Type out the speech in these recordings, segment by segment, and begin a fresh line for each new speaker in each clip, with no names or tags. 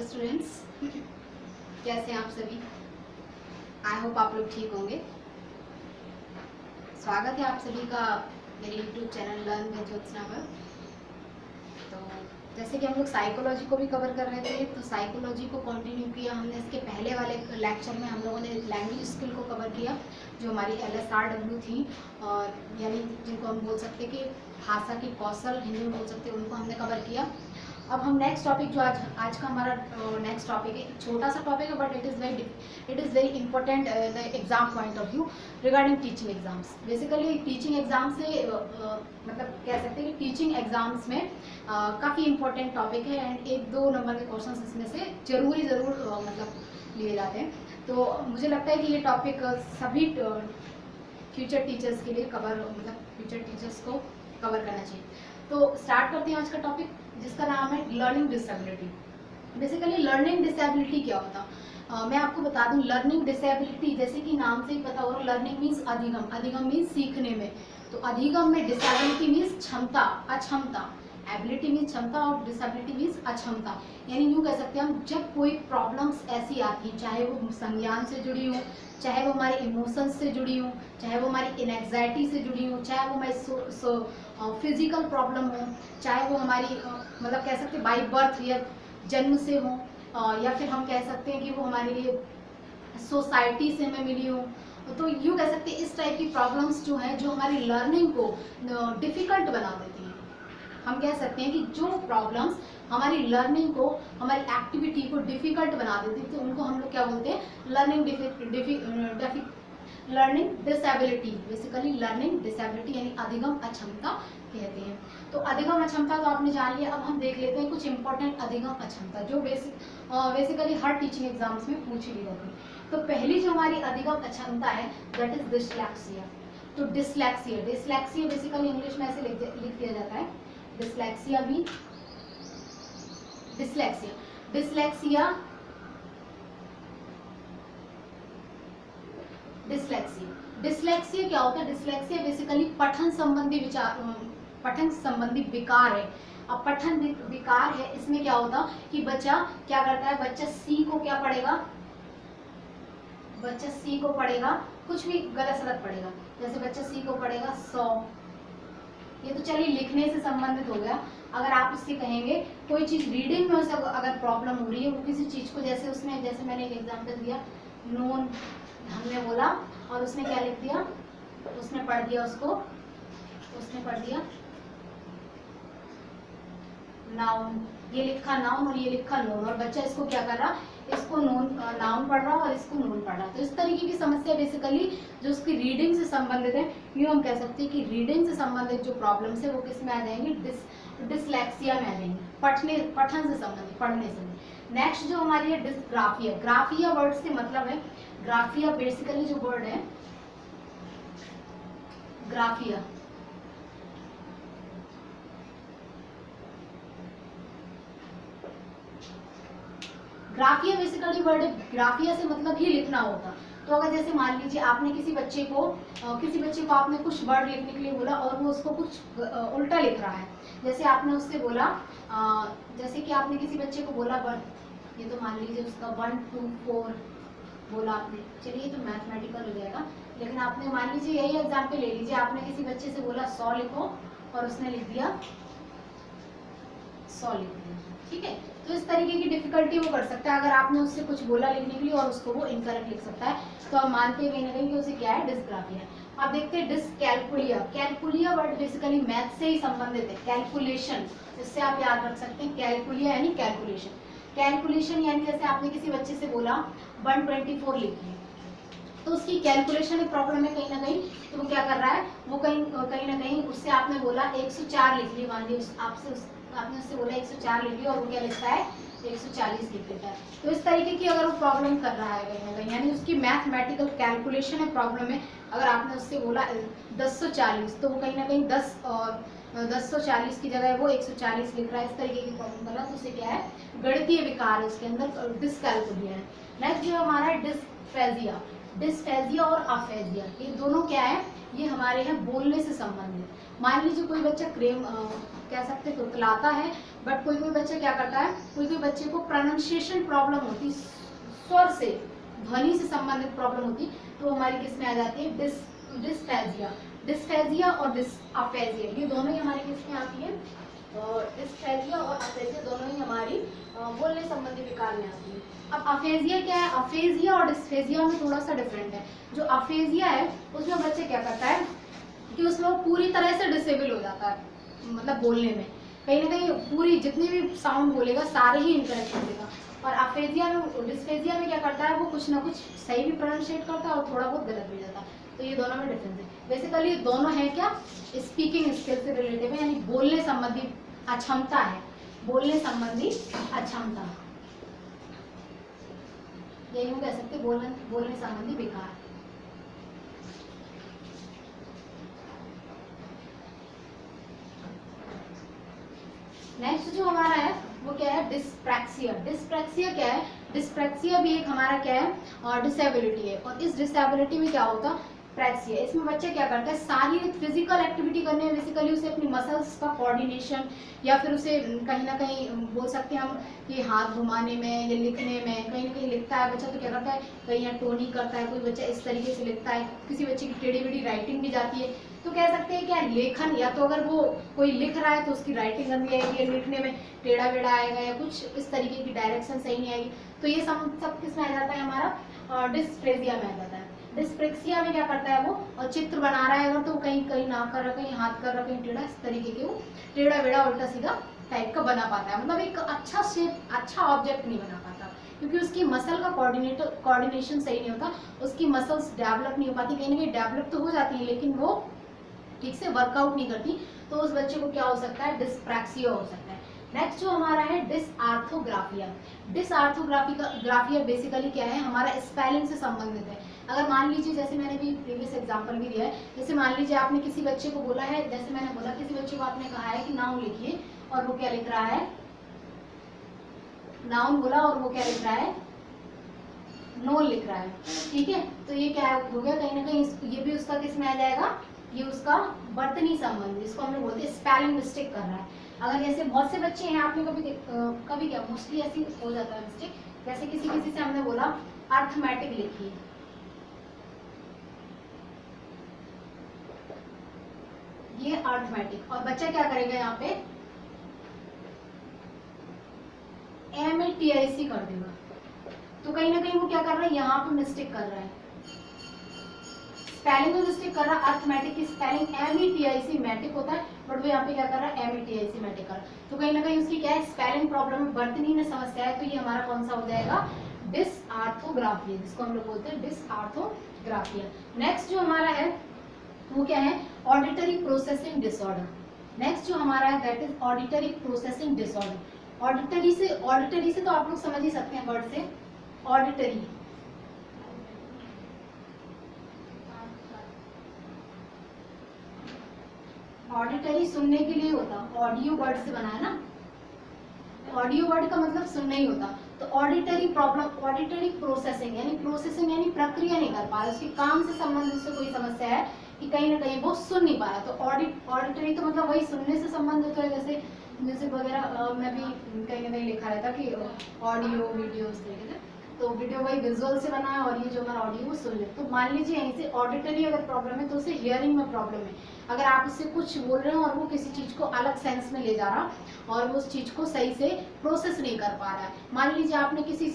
Hello students, कैसे हैं आप सभी। आई होप आप लोग ठीक होंगे। स्वागत है आप सभी का मेरे YouTube channel learn with Jyotsna पर। तो जैसे कि हम लोग साइकोलॉजी को भी कवर कर रहे थे, तो साइकोलॉजी को कंटिन्यू किया हमने। इसके पहले वाले लेक्चर में हम लोगों ने लैंग्वेज स्किल को कवर किया, जो हमारी LSRW थी, और यानी जिनको हम बोल सकते कि भाषा की कौशल हिंदी में बोल सकते हैं, उनको हमने कवर किया। अब हम नेक्स्ट टॉपिक जो आज का हमारा नेक्स्ट टॉपिक है, छोटा सा टॉपिक है but it is very important the exam point of view regarding teaching exams. Basically teaching exam से मतलब कह सकते हैं कि टीचिंग एग्जाम्स में काफ़ी इंपॉर्टेंट टॉपिक है, एंड 1-2 नंबर के क्वेश्चन इसमें से ज़रूर मतलब लिए जाते हैं। तो मुझे लगता है कि ये टॉपिक सभी फ्यूचर टीचर्स के लिए फ्यूचर टीचर्स को कवर करना चाहिए। तो स्टार्ट करते हैं आज का टॉपिक, जिसका नाम है learning disability. Basically learning disability क्या होता है, मैं आपको बता दूं। लर्निंग डिसेबिलिटी जैसे कि नाम से ही पता होगा, लर्निंग मीन्स अधिगम, अधिगम मीन्स सीखने में। तो अधिगम में डिसेबिलिटी मीन्स क्षमता, अक्षमता। एबिलिटी मीन्स क्षमता और डिसेबिलिटी मीन्स अक्षमता। यानी यूँ कह सकते हैं हम, जब कोई प्रॉब्लम्स ऐसी आती हैं, चाहे वो संज्ञान से जुड़ी हो, चाहे वो हमारे इमोशंस से जुड़ी हो, चाहे वो हमारी एनेक्जाइटी से जुड़ी हो, चाहे वो हमारी फिजिकल प्रॉब्लम हो, चाहे वो हमारी मतलब कह सकते हैं बाई बर्थ या जन्म से हो, या फिर हम कह सकते हैं कि वो हमारे लिए सोसाइटी से हमें मिली हो। तो यूँ कह सकते हैं इस टाइप की प्रॉब्लम्स जो हैं, जो हमारी लर्निंग को डिफ़िकल्ट बना देती हैं। हम कह सकते हैं कि जो प्रॉब्लम्स हमारी लर्निंग को, हमारी एक्टिविटी को डिफ़िकल्ट बना देती थी, उनको हम लोग क्या बोलते हैं, learning disability. Basically learning disability यानी अधिगम अक्षमता कहते हैं। तो अधिगम अक्षमता तो आपने जान लिया। अब हम देख लेते हैं कुछ इंपॉर्टेंट अधिगम अक्षमता जो बेसिकली हर टीचिंग एग्जाम्स में पूछी भी जाती है। तो पहली जो हमारी अधिगम अक्षमता है, दैट इज डिस्लेक्सिया। तो डिस्लेक्सिया बेसिकली इंग्लिश में ऐसे लिख दिया जाता है, डिस्लेक्सिया डिस्लेक्सिया क्या होता है। डिस्लेक्सिया बेसिकली पठन संबंधी विकार है। अब पठन विकार है, इसमें क्या होता कि बच्चा क्या करता है, बच्चा सी को पढ़ेगा, कुछ भी गलत सलत पढ़ेगा। जैसे बच्चा सी को पढ़ेगा 100, ये तो चलिए लिखने से संबंधित हो गया। अगर आप उससे कहेंगे कोई चीज़ रीडिंग में उसे अगर प्रॉब्लम हो रही है, वो किसी चीज़ को, जैसे मैंने एक एग्जांपल दिया, नून हमने बोला और उसने क्या लिख दिया, उसने पढ़ दिया नाउन। ये लिखा नाउन और ये लिखा नून, और बच्चा इसको क्या कर रहा, इसको नाउन पढ़ रहा और इसको नून पढ़ रहा। तो इस तरीके की समस्या बेसिकली जो उसकी रीडिंग से संबंधित है, यूँ हम कह सकते हैं कि रीडिंग से संबंधित जो प्रॉब्लम्स है वो किस में आ जाएंगी, डिस्लेक्सिया में आ जाएंगी, पठन से संबंधित, पढ़ने से। नेक्स्ट जो हमारी है डिस्ग्राफिया। ग्राफिया वर्ड से मतलब है, ग्राफिया बेसिकली जो वर्ड है, ग्राफिया बेसिकली वर्ड है, ग्राफिया से मतलब ही लिखना होता। तो अगर जैसे मान लीजिए आपने किसी बच्चे को आपने कुछ वर्ड लिखने के लिए बोला और वो उसको कुछ उल्टा लिख रहा है। जैसे आपने उससे बोला, जैसे कि आपने किसी बच्चे को बोला वर्ड, ये तो मान लीजिए उसका 1 2 4 बोला आपने, चलिए तो मैथमेटिकल हो जाएगा। लेकिन आपने मान लीजिए यही एग्जाम्पल ले लीजिए, आपने किसी बच्चे से बोला 100 लिखो और उसने लिख दिया 100 लिख दिया, ठीक है। तो इस तरीके की डिफिकल्टी वो कर सकता है अगर आपने उससे कुछ बोला लिखने के लिए और उसको वो इनकरेक्ट लिख सकता है। तो हम मानते हैं कहीं ना कहीं कि उसे क्या है, डिस्ग्राफिया। अब देखते हैं डिसकैलकुलिया। कैलकुलिया वर्ड बेसिकली मैथ से ही संबंधित है, कैलकुलेशन, इससे आप याद रख सकते हैं। कैलकुलिया यानी कैलकुलेशन यानी जैसे आपने किसी बच्चे से बोला 124 लिखिए, तो उसकी कैलकुलेशन में प्रॉब्लम है कहीं ना कहीं। तो वो क्या कर रहा है, वो कहीं ना कहीं उससे आपने बोला 104 लिख ली, मान लीजिए आपने उससे बोला 104 लिख लिया और वो क्या लिखता है, 140 लिख देता है। तो इस तरीके की अगर वो प्रॉब्लम कर रहा है कहीं ना कहीं, यानी उसकी मैथमेटिकल कैलकुलेशन में प्रॉब्लम है। अगर आपने उससे बोला 1040, तो वो कहीं ना कहीं 1040 की जगह वो 140 लिख रहा है, इस तरीके की प्रॉब्लम कर रहा है। तो उसे क्या है, गणितीय विकार है उसके अंदर, डिसकैलकुलिया है। नेक्स्ट जो हमारा है डिस्फेजिया और अफेजिया, ये दोनों क्या है, ये हमारे हैं बोलने से संबंधित। मान लीजिए कोई बच्चा कह सकते हैं तुतलाता है, बट कोई कोई बच्चा क्या करता है, कोई कोई बच्चे को प्रोनाउंसिएशन प्रॉब्लम होती, स्वर से ध्वनि से संबंधित प्रॉब्लम होती, तो हमारी किस में आ जाती है, डिस्फेजिया। डिस्फेजिया और अफेजिया ये दोनों ही हमारी किस में आती है, डिस्फेजिया और अफेजिया दोनों ही हमारी बोलने संबंधी विकार में आती है। अब अफेजिया क्या है, अफेजिया और डिस्फेजिया में थोड़ा सा डिफरेंट है। जो अफेजिया है उसमें बच्चे क्या करता है कि उसमें वो पूरी तरह से डिसेबल हो जाता है, मतलब बोलने में कहीं ना कहीं पूरी जितनी भी साउंड बोलेगा सारे ही इनकरेक्ट बोलेगा। और अफेजिया में, डिस्फेजिया में क्या करता है, वो कुछ ना कुछ सही भी प्रोनाउंशिएट करता है और थोड़ा बहुत गलत भी जाता है। तो ये दोनों में डिफरेंस है। बेसिकली दोनों है क्या, स्पीकिंग स्किल से रिलेटेड है, यानी बोलने संबंधी अक्षमता है, बोलने संबंधी अक्षमता, यही हम कह सकते बोलने संबंधी विकार। नेक्स्ट जो हमारा है वो क्या है, डिस्प्रैक्सिया। डिस्प्रैक्सिया क्या है, डिस्प्रैक्सिया भी एक हमारा क्या है, और डिसेबिलिटी है। और इस डिसेबिलिटी में क्या होता, प्रैक्सिया, इसमें बच्चे क्या करता है, शारीरिक फिजिकल एक्टिविटी करने में बेसिकली उसे अपनी मसल्स का कोऑर्डिनेशन, या फिर उसे कहीं ना कहीं बोल सकते हैं हम कि हाथ घुमाने में या लिखने में, कहीं ना कहीं लिखता है बच्चा तो क्या करता है, कहीं यहाँ टोनी करता है, कोई बच्चा इस तरीके से लिखता है, किसी बच्चे की टेढ़ी मेढ़ी राइटिंग भी जाती है। तो कह सकते हैं क्या, लेखन, या तो अगर वो कोई लिख रहा है तो उसकी राइटिंग गंदी आएगी, या लिखने में टेढ़ा वेढ़ा आएगा, या कुछ इस तरीके की डायरेक्शन सही नहीं आएगी। तो ये सब किस में आ जाता है, हमारा डिस्प्रेजिया में आ जाता है। डिस्प्रेक्सिया में क्या करता है वो, और चित्र बना रहा है अगर तो कहीं कहीं नाक कर रहा, कहीं हाथ कर रहा, कहीं टेढ़ा, इस तरीके के वो टेढ़ा वेढ़ा उल्टा सीधा टाइप का बना पाता है, मतलब एक अच्छा शेप, अच्छा ऑब्जेक्ट नहीं बना पाता, क्योंकि उसकी मसल का कोऑर्डिनेशन सही नहीं होता, उसकी मसल्स डेवलप नहीं हो पाती, कहीं ना कहीं डेवलप तो हो जाती है लेकिन वो ठीक से वर्कआउट नहीं करती, तो उस बच्चे को क्या हो सकता है, डिस्प्रैक्सिया हो सकता है। नेक्स्ट जो हमारा है डिसआर्थोग्राफिया। डिसआर्थोग्राफिया बेसिकली क्या है, हमारा स्पेलिंग से संबंधित है। अगर मान लीजिए, जैसे मैंने भी प्रीवियस एग्जांपल भी दिया है, जैसे मान लीजिए आपने किसी बच्चे को बोला है, जैसे मैंने बोला किसी बच्चे को आपने कहा है कि नाउन लिखिए, और वो क्या लिख रहा है, नाउन बोला और वो क्या लिख रहा है, नोन लिख रहा है, ठीक है। तो ये क्या हो गया, कहीं ना कहीं ये भी उसका किस में आ जाएगा, ये उसका वर्तनी संबंध, इसको हम लोग बोलते हैं स्पेलिंग मिस्टेक कर रहा है। अगर जैसे बहुत से बच्चे हैं, आपने कभी क्या मोस्टली ऐसी हो जाता है मिस्टेक, जैसे किसी से हमने बोला अर्थमेटिक लिखिए, ये अर्थमेटिक, और बच्चा क्या करेगा यहाँ पे METIC कर देगा, तो कहीं ना कहीं वो क्या कर रहा है, यहाँ पे मिस्टेक कर रहा है, स्पेलिंग में मिस्टेक कर रहा है। अर्थमेटिक की स्पेलिंग METIC मैटिक होता है, बट वो यहाँ पे क्या कर रहा है, METIC मैटिक कर रहा है, तो कहीं ना कहीं उसकी क्या है, स्पेलिंग प्रॉब्लम है, वर्तनी में समस्या है। तो ये हमारा कौन सा हो जाएगा, डिसआर्थोग्राफिया, जिसको हम लोग बोलते हैं डिसआर्थोग्राफिया। नेक्स्ट जो हमारा है वो क्या है, ऑडिटरी प्रोसेसिंग डिसऑर्डर। नेक्स्ट जो हमारा है that is auditory processing disorder. Auditory से तो आप लोग समझ ही सकते हैं वर्ड से, ऑडिटरी, ऑडिटरी सुनने के लिए होता, ऑडियो वर्ड से बना है ना, ऑडियो वर्ड का मतलब सुनना ही होता। तो ऑडिटरी प्रॉब्लम, ऑडिटरी प्रोसेसिंग यानी प्रक्रिया नहीं कर पा रहा, उसके काम से संबंधित से कोई समस्या है कि कहीं ना कहीं वो सुन नहीं पा रहा। तो ऑडिटरी तो मतलब वही सुनने से संबंधित है, जैसे म्यूजिक वगैरह में भी कहीं ना कहीं लिखा रहता कि ऑडियो वीडियो इस तरीके से, तो वीडियो वही विजुअल से बना है और ये जो हमारा ऑडियो वो सुन ले। तो मान लीजिए यहीं से ऑडिटरी अगर प्रॉब्लम है तो उसे हियरिंग में प्रॉब्लम है। अगर आप उससे कुछ बोल रहे हो और वो किसी चीज़ को अलग सेंस में ले जा रहा और वो उस चीज़ को सही से प्रोसेस नहीं कर पा रहा है। मान लीजिए आपने किसी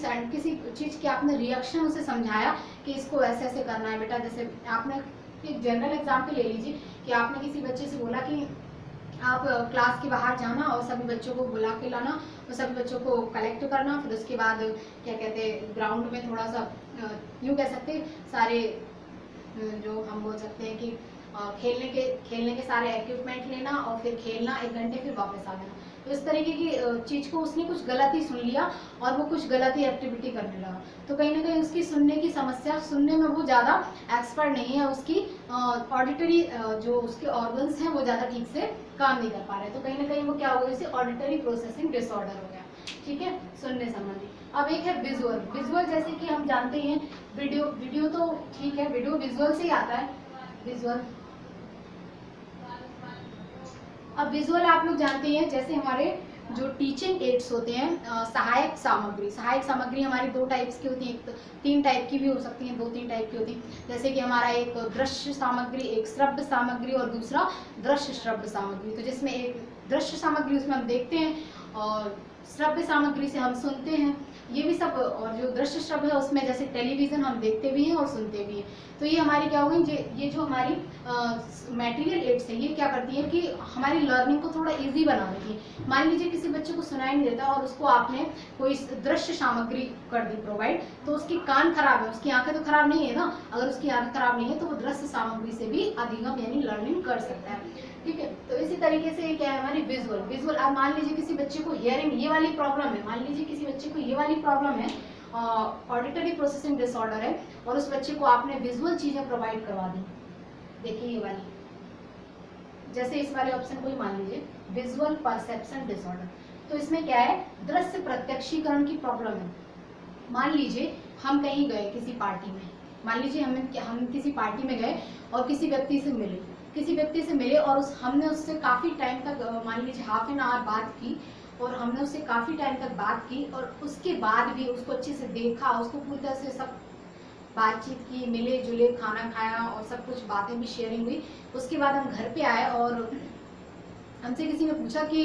चीज़ की आपने रिएक्शन उसे समझाया कि इसको ऐसे ऐसे करना है बेटा, जैसे आपने एक जनरल एग्जाम्पल ले लीजिए कि आपने किसी बच्चे से बोला कि आप क्लास के बाहर जाना और सभी बच्चों को बुला के लाना और सभी बच्चों को कलेक्ट करना, फिर उसके बाद क्या कहते हैं ग्राउंड में थोड़ा सा यूँ कह सकते सारे जो हम बोल सकते हैं कि खेलने के सारे इक्विपमेंट लेना और फिर खेलना 1 घंटे, फिर वापस आ जाना। तो इस तरीके की चीज़ को उसने कुछ गलत ही सुन लिया और वो कुछ गलत ही एक्टिविटी करने लगा। तो कहीं ना कहीं उसकी सुनने की समस्या, सुनने में वो ज़्यादा एक्सपर्ट नहीं है, उसकी ऑडिटरी जो उसके ऑर्गन्स हैं वो ज़्यादा ठीक से काम नहीं कर पा रहे। तो कहीं ना कहीं वो क्या हो गया, इसे ऑडिटरी प्रोसेसिंग डिसऑर्डर हो गया, ठीक है, सुनने संबंधी। अब एक है विजुअल जैसे कि हम जानते हैं वीडियो तो ठीक है, वीडियो विजुअल से ही आता है, विजुअल अब विजुअल आप लोग जानते हैं, जैसे हमारे जो टीचिंग एड्स होते हैं, सहायक सामग्री हमारी दो टाइप्स की होती है, एक तीन टाइप की भी हो सकती हैं, दो तीन टाइप की होती है। जैसे कि हमारा एक दृश्य सामग्री, एक श्रव्य सामग्री और दूसरा दृश्य श्रव्य सामग्री। तो जिसमें एक दृश्य सामग्री उसमें हम देखते हैं और श्रव्य सामग्री से हम सुनते हैं, ये भी सब। और जो दृश्य श्रव्य है उसमें जैसे टेलीविज़न हम देखते भी हैं और सुनते भी हैं। तो ये हमारी क्या होगी, ये जो हमारी मटेरियल एड्स है ये क्या करती है कि हमारी लर्निंग को थोड़ा इजी बना देती है। मान लीजिए किसी बच्चे को सुनाई नहीं देता और उसको आपने कोई दृश्य सामग्री कर दी प्रोवाइड, तो उसके कान खराब है, उसकी आंखें तो खराब नहीं है ना। अगर उसकी आंखें खराब नहीं है तो वो दृश्य सामग्री से भी अधिगम यानी लर्निंग कर सकता है। ठीक है, तो इसी तरीके से क्या है हमारी विजुअल। अब मान लीजिए किसी बच्चे को हियरिंग ये वाली प्रॉब्लम है, मान लीजिए किसी बच्चे को ये वाली प्रॉब्लम है, ऑडिटरी प्रोसेसिंग डिसऑर्डर है, और उस बच्चे को आपने विजुअल चीजें प्रोवाइड करवा दी। देखिए ये वाली, जैसे इस वाले ऑप्शन को ही मान लीजिए विजुअल परसेप्शन डिसऑर्डर। तो इसमें क्या है, दृश्य प्रत्यक्षीकरण की प्रॉब्लम है। मान लीजिए हम कहीं गए किसी पार्टी में, मान लीजिए हम किसी पार्टी में गए और किसी व्यक्ति से मिले और हमने उससे काफ़ी टाइम तक, मान लीजिए हाफ एन आवर बात की, और हमने उससे काफ़ी टाइम तक बात की, और उसके बाद भी उसको अच्छे से देखा, उसको पूरी तरह से सब बातचीत की, मिले जुले, खाना खाया और सब कुछ बातें भी शेयरिंग हुई। उसके बाद हम घर पे आए और हमसे किसी ने पूछा कि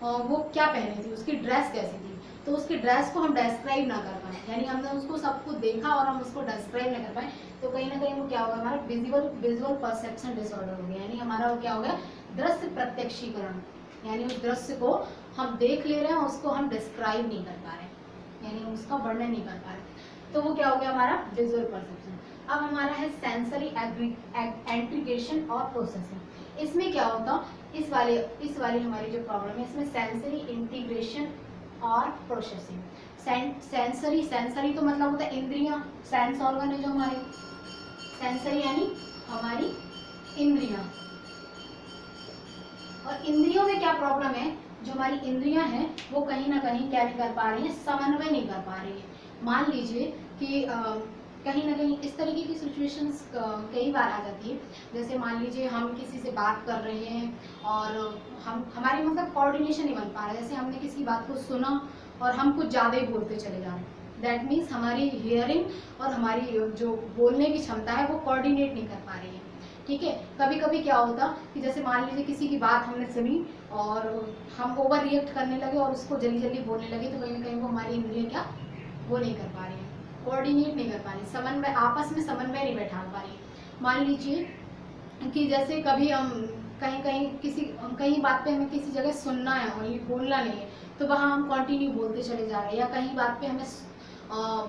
वो क्या पहने थी, उसकी ड्रेस कैसी थी, तो उसकी ड्रेस को हम डिस्क्राइब ना कर पाए, यानी हमने उसको सब कुछ देखा और हम उसको डिस्क्राइब ना कर पाए, तो कहीं ना कहीं वो क्या होगा, हमारा विजुअल परसेप्शन डिसऑर्डर हो गया। यानी हमारा वो क्या हो गया, दृश्य प्रत्यक्षीकरण, यानी उस दृश्य को हम देख ले रहे हैं, उसको हम डिस्क्राइब नहीं कर पा रहे, यानी उसका वर्णन नहीं कर पा रहे, तो वो क्या हो गया हमारा विजुअल परसेप्शन। अब हमारा है सेंसरी इंटीग्रेशन और प्रोसेसिंग। इसमें क्या होता, इस वाली हमारी जो प्रॉब्लम है, इसमें सेंसरी इंटीग्रेशन और प्रोसेसिंग। सेंसरी तो मतलब होता है इंद्रियां, सेंस ऑर्गन है जो हमारे, सेंसरी यानी हमारी इंद्रियां। और इंद्रियों में क्या प्रॉब्लम है, जो हमारी इंद्रियां हैं वो कहीं ना कहीं क्या नहीं कर पा रही है, समन्वय नहीं कर पा रही है। मान लीजिए कि कहीं ना कहीं इस तरीके की सिचुएशंस कई बार आ जाती है, जैसे मान लीजिए हम किसी से बात कर रहे हैं और हमारी मतलब कोऑर्डिनेशन नहीं बन पा रहा है, जैसे हमने किसी बात को सुना और हम कुछ ज़्यादा ही बोलते चले जा रहे हैं, दैट मीन्स हमारी हियरिंग और हमारी जो बोलने की क्षमता है वो कोऑर्डिनेट नहीं कर पा रही है। ठीक है, कभी कभी क्या होता कि जैसे मान लीजिए किसी की बात हमने सुनी और हम ओवर रिएक्ट करने लगे और उसको जल्दी जल्दी बोलने लगे, तो कहीं ना कहीं वो हमारी इंद्रियां क्या वो नहीं कर पा रही है, कोऑर्डिनेट नहीं कर पा रही, समन्वय, आपस में समन्वय नहीं बैठा पा रही। मान लीजिए कि जैसे कभी हम कहीं बात पे हमें किसी जगह सुनना है और बोलना नहीं है, तो वहाँ हम कंटिन्यू बोलते चले जा रहे हैं, या कहीं बात पे हमें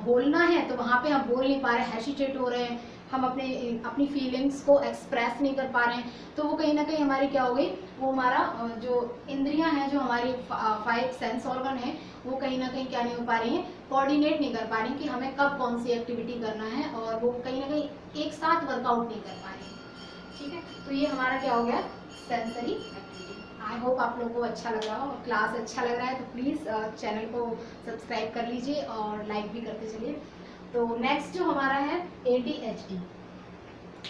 बोलना है तो वहाँ पे हम बोल नहीं पा रहे, हेसिटेट हो रहे हैं, हम अपनी फीलिंग्स को एक्सप्रेस नहीं कर पा रहे हैं, तो वो कहीं ना कहीं हमारी क्या हो गई, वो हमारा जो इंद्रियां हैं, जो हमारी 5 सेंस ऑर्गन है, वो कहीं ना कहीं क्या नहीं हो पा रही हैं, कोऑर्डिनेट नहीं कर पा रही कि हमें कब कौन सी एक्टिविटी करना है, और वो कहीं ना कहीं एक साथ वर्कआउट नहीं कर पा रही। ठीक है, तो ये हमारा क्या हो गया, सेंसरी एक्टिविटी। आई होप आप लोगों को अच्छा लग रहा हो, क्लास अच्छा लग रहा है तो प्लीज़ चैनल को सब्सक्राइब कर लीजिए और लाइक भी करते चलिए। तो नेक्स्ट जो हमारा है ADHD।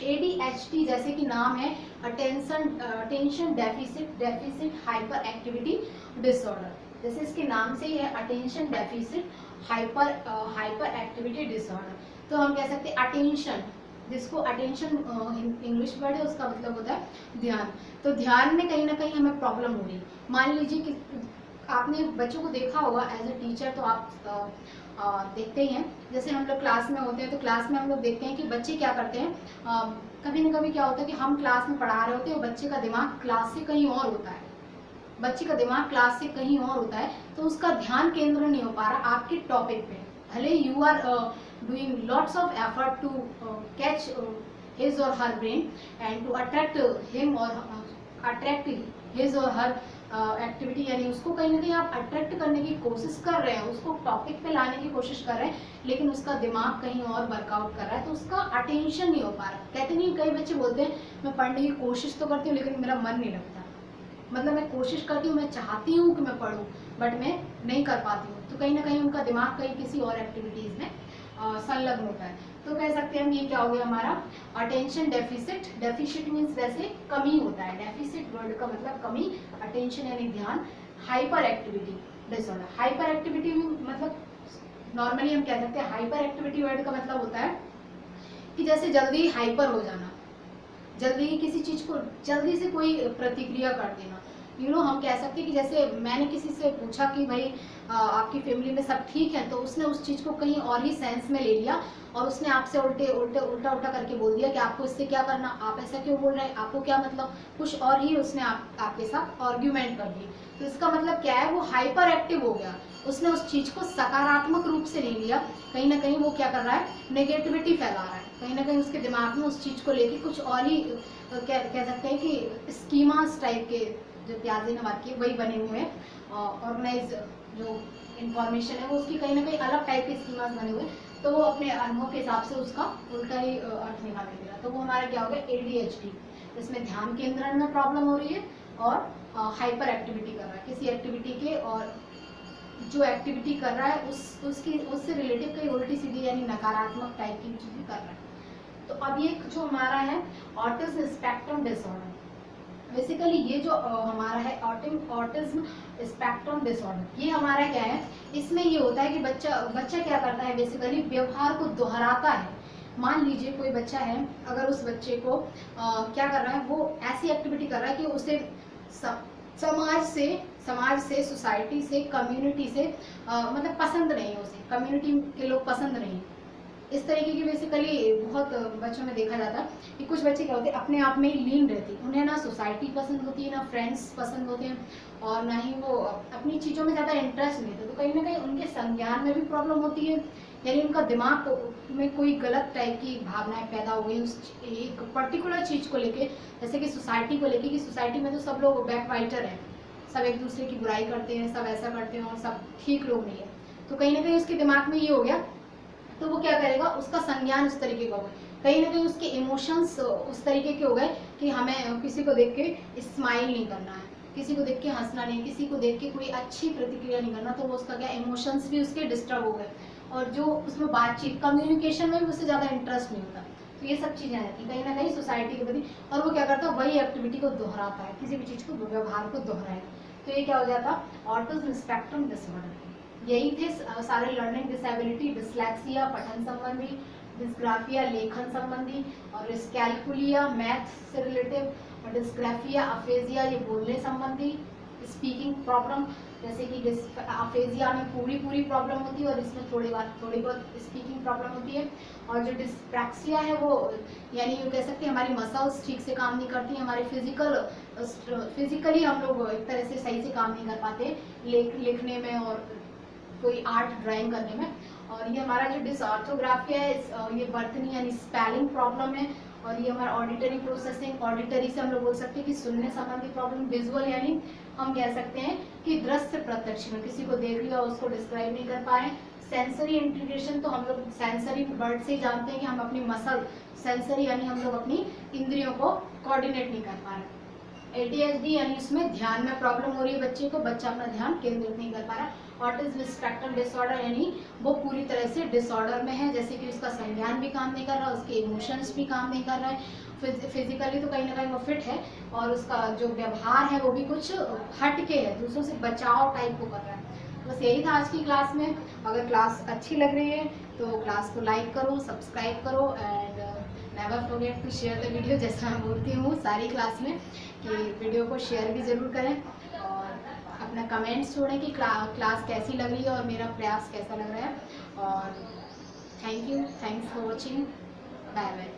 ADHD जैसे कि नाम है, attention deficit hyper activity disorder, जैसे इसके नाम से ही है attention deficit hyper activity disorder. तो हम कह सकते हैं अटेंशन, जिसको अटेंशन इंग्लिश वर्ड है, उसका मतलब होता है ध्यान। तो ध्यान में कहीं ना कहीं हमें प्रॉब्लम हो रही है। मान लीजिए कि आपने बच्चों को देखा होगा एज ए टीचर, तो आप देखते ही हैं, जैसे हम लोग क्लास में होते हैं तो क्लास में हम लोग देखते हैं कि बच्चे क्या करते हैं, कभी ना कभी क्या होता है कि हम क्लास में पढ़ा रहे होते हैं और बच्चे का दिमाग क्लास से कहीं और होता है, तो उसका ध्यान केंद्र नहीं हो पा रहा आपके टॉपिक पे। भले you are doing lots of effort to catch his or her brain and to attract him or attract his or her activity, यानी उसको कहीं ना कहीं आप अट्रैक्ट करने की कोशिश कर रहे हैं, उसको टॉपिक पे लाने की कोशिश कर रहे हैं, लेकिन उसका दिमाग कहीं और वर्कआउट कर रहा है, तो उसका अटेंशन नहीं हो पा रहा। कहते नहीं, कई बच्चे बोलते हैं मैं पढ़ने की कोशिश तो करती हूँ लेकिन मेरा मन नहीं लगता, मतलब मैं कोशिश करती हूँ, मैं चाहती हूँ कि मैं पढूं बट मैं नहीं कर पाती हूँ, तो कहीं ना कहीं उनका दिमाग कहीं किसी और एक्टिविटीज़ में संलग्न होता है। तो कह सकते हैं हम ये क्या हो गया हमारा अटेंशन डेफिसिट। डेफिसिट मीन्स वैसे कमी होता है, डेफिसिट वर्ड का मतलब कमी, अटेंशन यानी ध्यान। Hyper activity disorder, hyper activity मतलब नॉर्मली हम कह सकते हैं हाइपर एक्टिविटी वर्ड का मतलब होता है कि जैसे जल्दी हाइपर हो जाना, जल्दी किसी चीज को जल्दी से कोई प्रतिक्रिया कर देना। हम कह सकते हैं कि जैसे मैंने किसी से पूछा कि भाई आपकी फैमिली में सब ठीक है, तो उसने उस चीज को कहीं और ही सेंस में ले लिया और उसने आपसे उल्टा करके बोल दिया कि आपको इससे क्या करना, आप ऐसा क्यों बोल रहे हैं, आपको क्या मतलब, कुछ और ही उसने आपके साथ आर्ग्यूमेंट कर दी। तो इसका मतलब क्या है, वो हाइपर एक्टिव हो गया, उसने उस चीज को सकारात्मक रूप से ले लिया। कहीं ना कहीं वो क्या कर रहा है, नेगेटिविटी फैला रहा है, कहीं ना कहीं उसके दिमाग में उस चीज को लेके कुछ और ही कह सकते हैं कि स्कीमास टाइप के, जो प्याजे ने बात की वही बने हुए हैं, ऑर्गेनाइज जो इंफॉर्मेशन है वो उसकी कहीं ना कहीं अलग टाइप के स्कीमास बने हुए, तो वो अपने अनुभव के हिसाब से उसका उल्टा ही अर्थ निकालने देगा। तो वो हमारा क्या हो गया ADHD, इसमें ध्यान केंद्रण में प्रॉब्लम हो रही है और हाइपर एक्टिविटी कर रहा है किसी एक्टिविटी के, और जो एक्टिविटी कर रहा है उससे रिलेटिव कई उल्टी सीधी यानी नकारात्मक टाइप की चीजें कर रहा है। तो अब ये जो हमारा है ऑटिज्म स्पेक्ट्रम डिसऑर्डर, बेसिकली ये जो हमारा है ऑटिज्म स्पेक्ट्रम डिसऑर्डर, ये हमारा क्या है, इसमें ये होता है कि बच्चा क्या करता है, बेसिकली व्यवहार को दोहराता है। मान लीजिए कोई बच्चा है, अगर उस बच्चे को क्या कर रहा है, वो ऐसी एक्टिविटी कर रहा है कि उसे समाज से सोसाइटी से कम्युनिटी से मतलब पसंद नहीं है, उसे कम्युनिटी के लोग पसंद नहीं है। इस तरीके की बेसिकली बहुत बच्चों में देखा जाता है कि कुछ बच्चे क्या होते हैं, अपने आप में ही लीन रहती, उन्हें ना सोसाइटी पसंद होती है, ना फ्रेंड्स पसंद होते हैं, और ना ही वो अपनी चीज़ों में ज़्यादा इंटरेस्ट नहीं लेते। तो कहीं ना कहीं उनके संज्ञान में भी प्रॉब्लम होती है, यानी उनका दिमाग में कोई गलत टाइप की भावनाएं पैदा हो गई उस एक पर्टिकुलर चीज़ को लेके, जैसे कि सोसाइटी को लेके, कि सोसाइटी में तो सब लोग बैकवाइटर हैं, सब एक दूसरे की बुराई करते हैं, सब ऐसा करते हैं और सब ठीक लोग नहीं है। तो कहीं ना कहीं उसके दिमाग में ये हो गया, तो वो क्या करेगा, उसका संज्ञान उस तरीके का हो गया, कहीं ना कहीं उसके इमोशंस उस तरीके के हो गए कि हमें किसी को देख के स्माइल नहीं करना है, किसी को देख के हंसना नहीं, किसी को देख के कोई अच्छी प्रतिक्रिया नहीं करना। तो वो उसका क्या, इमोशंस भी उसके डिस्टर्ब हो गए, और जो उसमें बातचीत कम्युनिकेशन में भी उससे ज़्यादा इंटरेस्ट नहीं होता। तो ये सब चीज़ें आती कहीं ना कहीं सोसाइटी के प्रति, और वो क्या करता है, वही एक्टिविटी को दोहराता है, किसी भी चीज़ को, व्यवहार को दोहराएगा। तो ये क्या हो जाता, ऑटिज्म स्पेक्ट्रम डिसऑर्डर। यही थे सारे लर्निंग डिसेबिलिटी, डिसलेक्सिया पठन संबंधी, डिस्ग्राफिया लेखन संबंधी, और डिस्कैल्कुलिया मैथ से रिलेटिव, और डिस्ग्राफिया अफेजिया ये बोलने संबंधी, स्पीकिंग प्रॉब्लम, जैसे कि अफेजिया में पूरी प्रॉब्लम होती है और इसमें थोड़ी बहुत स्पीकिंग प्रॉब्लम होती है। और जो डिस्प्रैक्सिया है वो यानी ये कह सकते हैं हमारी मसल्स ठीक से काम नहीं करती, हमारे फिजिकली हम लोग एक तरह से सही से काम नहीं कर पाते लिखने में और कोई आर्ट ड्राइंग करने में। और ये हमारा जो डिसऑर्थोग्राफिया है, ये बर्तनी यानी स्पेलिंग प्रॉब्लम है। और ये हमारा ऑडिटरी प्रोसेसिंग, ऑडिटरी से हम लोग बोल सकते हैं कि सुनने संबंधी प्रॉब्लम। विजुअल यानी हम कह सकते हैं कि दृश्य प्रत्यक्ष में किसी को देख लिया उसको डिस्क्राइब नहीं कर पाए। सेंसरी इंटीग्रेशन तो हम लोग सेंसरी वर्ड से ही जानते हैं कि हम अपनी मसल, सेंसरी यानी हम लोग अपनी इंद्रियों को कोऑर्डिनेट नहीं कर पा रहे। ADHD यानी उसमें ध्यान में प्रॉब्लम हो रही है बच्चे को, बच्चा अपना ध्यान केंद्रित नहीं कर पा रहा। ऑटिज्म स्पेक्ट्रम डिसऑर्डर यानी वो पूरी तरह से डिसऑर्डर में है, जैसे कि उसका संज्ञान भी काम नहीं कर रहा, उसके इमोशंस भी काम नहीं कर रहा है, फिजिकली तो कहीं ना कहीं वो फिट है, और उसका जो व्यवहार है वो भी कुछ हट के है, दूसरों से बचाव टाइप को कर रहा है। बस यही था आज की क्लास में। अगर क्लास अच्छी लग रही है तो क्लास को लाइक करो, सब्सक्राइब करो, and never forget to share the video. जैसा मैं बोलती हूँ सारी क्लास में कि वीडियो को शेयर भी ज़रूर करें, और अपना कमेंट्स छोड़ें कि क्लास कैसी लग रही है और मेरा प्रयास कैसा लग रहा है। और thanks for watching, bye bye.